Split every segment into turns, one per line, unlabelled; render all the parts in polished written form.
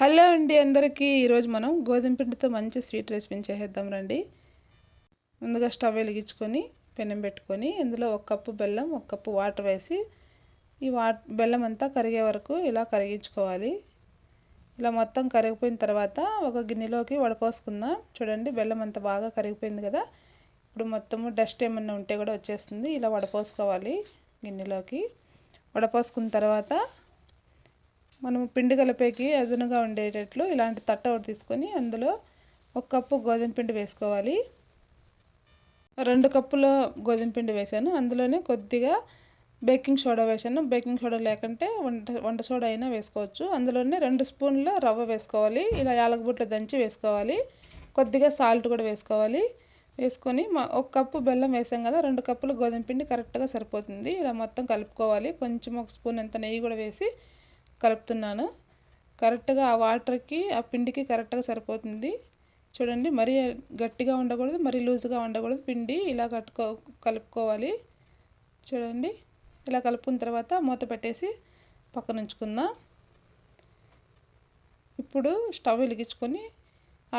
Hello అండి అందరికీ ఈరోజు మనం గోధుమ పిండితో మంచి స్వీట్ రెసిపీని చేసేద్దాం రండి. ముందుగా స్టవ్ వెలిగించుకొని పెనం పెట్టుకొని ఇందులో 1 కప్పు బెల్లం 1 కప్పు వాటర్ వేసి ఈ బెల్లం అంతా కరిగే వరకు ఇలా కరిగించుకోవాలి. ఇలా మొత్తం కరిగిపోయిన తర్వాత ఒక గిన్నెలోకి వడపోసుకుందాం. చూడండి బెల్లం అంతా బాగా కరిగిపోయింది కదా. ఇప్పుడు మొత్తము డస్ట్ ఏమన్నా ఉంటే కూడా వచ్చేస్తుంది. ఇలా వడపోసుకోవాలి గిన్నెలోకి. వడపోసుకున్న తర్వాత మనం పిండి కలిపేకి అదునుగా ఉండేటట్లు ఇలాంటి తట్ట ఒకటి తీసుకొని అందులో 1 కప్పు గోధుమ పిండి వేసుకోవాలి. 2 కప్పుల గోధుమ పిండి వేసాను. అందులోనే కొద్దిగా బేకింగ్ సోడా వేసాను. బేకింగ్ సోడా లేకుంటే వంట సోడా అయినా వేసుకోవచ్చు. అందులోనే 2 స్పూన్ల రవ్వ వేసుకోవాలి. ఇలా యాలకుబుట్లు దంచి వేసుకోవాలి. కొద్దిగా సాల్ట్ కూడా వేసుకోవాలి. వేసుకొని 1 కప్పు బెల్లం వేసాం కదా, 2 కప్పులు గోధుమ పిండి కరెక్ట్గా సరిపోతుంది. ఇలా మొత్తం కలుపుకోవాలి. కొంచెం 1 స్పూన్ అంత నెయ్యి కూడా వేసి కలుపుతున్నాను. కరెక్ట్గా ఆ వాటర్కి ఆ పిండికి కరెక్ట్గా సరిపోతుంది. చూడండి మరీ గట్టిగా ఉండకూడదు, మరీ లూజ్గా ఉండకూడదు. పిండి ఇలా కలుపుకోవాలి. చూడండి ఇలా కలుపుకున్న తర్వాత మూత పెట్టేసి పక్కన ఉంచుకుందాం. ఇప్పుడు స్టవ్ వెలిగించుకొని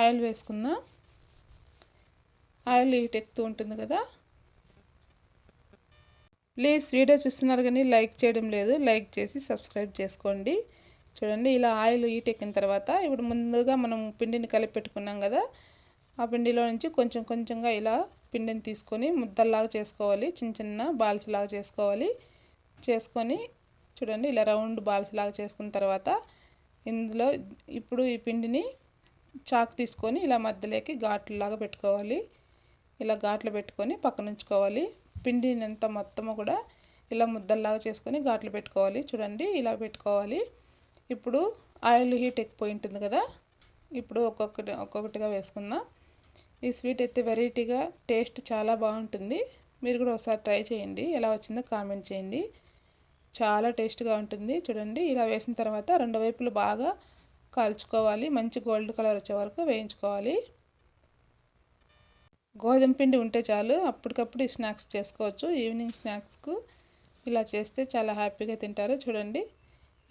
ఆయిల్ వేసుకుందాం. ఆయిల్ హీట్ ఎక్కుతూ ఉంటుంది కదా. ప్లీజ్ వీడియో చూస్తున్నారు కానీ లైక్ చేయడం లేదు. లైక్ చేసి సబ్స్క్రైబ్ చేసుకోండి. చూడండి ఇలా ఆయిల్ హీట్ ఎక్కిన తర్వాత ఇప్పుడు ముందుగా మనం పిండిని కలిపి పెట్టుకున్నాం కదా, ఆ పిండిలో నుంచి కొంచెం కొంచెంగా ఇలా పిండిని తీసుకొని ముద్దల్లాగా చేసుకోవాలి. చిన్న చిన్న బాల్స్ లాగా చేసుకోవాలి. చేసుకొని చూడండి ఇలా రౌండ్ బాల్స్ లాగా చేసుకున్న తర్వాత ఇందులో ఇప్పుడు ఈ పిండిని చాకు తీసుకొని ఇలా మధ్యలోకి ఘాట్లలాగా పెట్టుకోవాలి. ఇలా ఘాట్లు పెట్టుకొని పక్కన ఉంచుకోవాలి. పిండిని అంతా మొత్తము కూడా ఇలా ముద్దల్లాగా చేసుకొని ఘాట్లు పెట్టుకోవాలి. చూడండి ఇలా పెట్టుకోవాలి. ఇప్పుడు ఆయిల్ హీట్ ఎక్కిపోయి ఉంటుంది కదా, ఇప్పుడు ఒక్కొక్కటిగా వేసుకుందాం. ఈ స్వీట్ అయితే వెరైటీగా టేస్ట్ చాలా బాగుంటుంది. మీరు కూడా ఒకసారి ట్రై చేయండి. ఎలా వచ్చిందో కామెంట్ చేయండి. చాలా టేస్ట్గా ఉంటుంది. చూడండి ఇలా వేసిన తర్వాత 2 వైపులు బాగా కాల్చుకోవాలి. మంచి గోల్డ్ కలర్ వచ్చే వరకు వేయించుకోవాలి. గోధుమ పిండి ఉంటే చాలు, అప్పటికప్పుడు ఈ స్నాక్స్ చేసుకోవచ్చు. ఈవినింగ్ స్నాక్స్కు ఇలా చేస్తే చాలా హ్యాపీగా తింటారు. చూడండి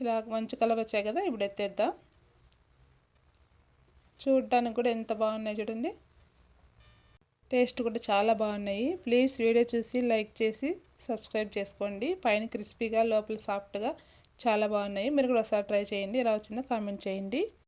ఇలా మంచి కలర్ వచ్చాయి కదా, ఇప్పుడు ఎత్తేద్దాం. చూడటానికి కూడా ఎంత బాగున్నాయి చూడండి. టేస్ట్ కూడా చాలా బాగున్నాయి. ప్లీజ్ వీడియో చూసి లైక్ చేసి సబ్స్క్రైబ్ చేసుకోండి. పైన క్రిస్పీగా లోపల సాఫ్ట్గా చాలా బాగున్నాయి. మీరు కూడా ఒకసారి ట్రై చేయండి. ఎలా వచ్చిందో కామెంట్ చేయండి.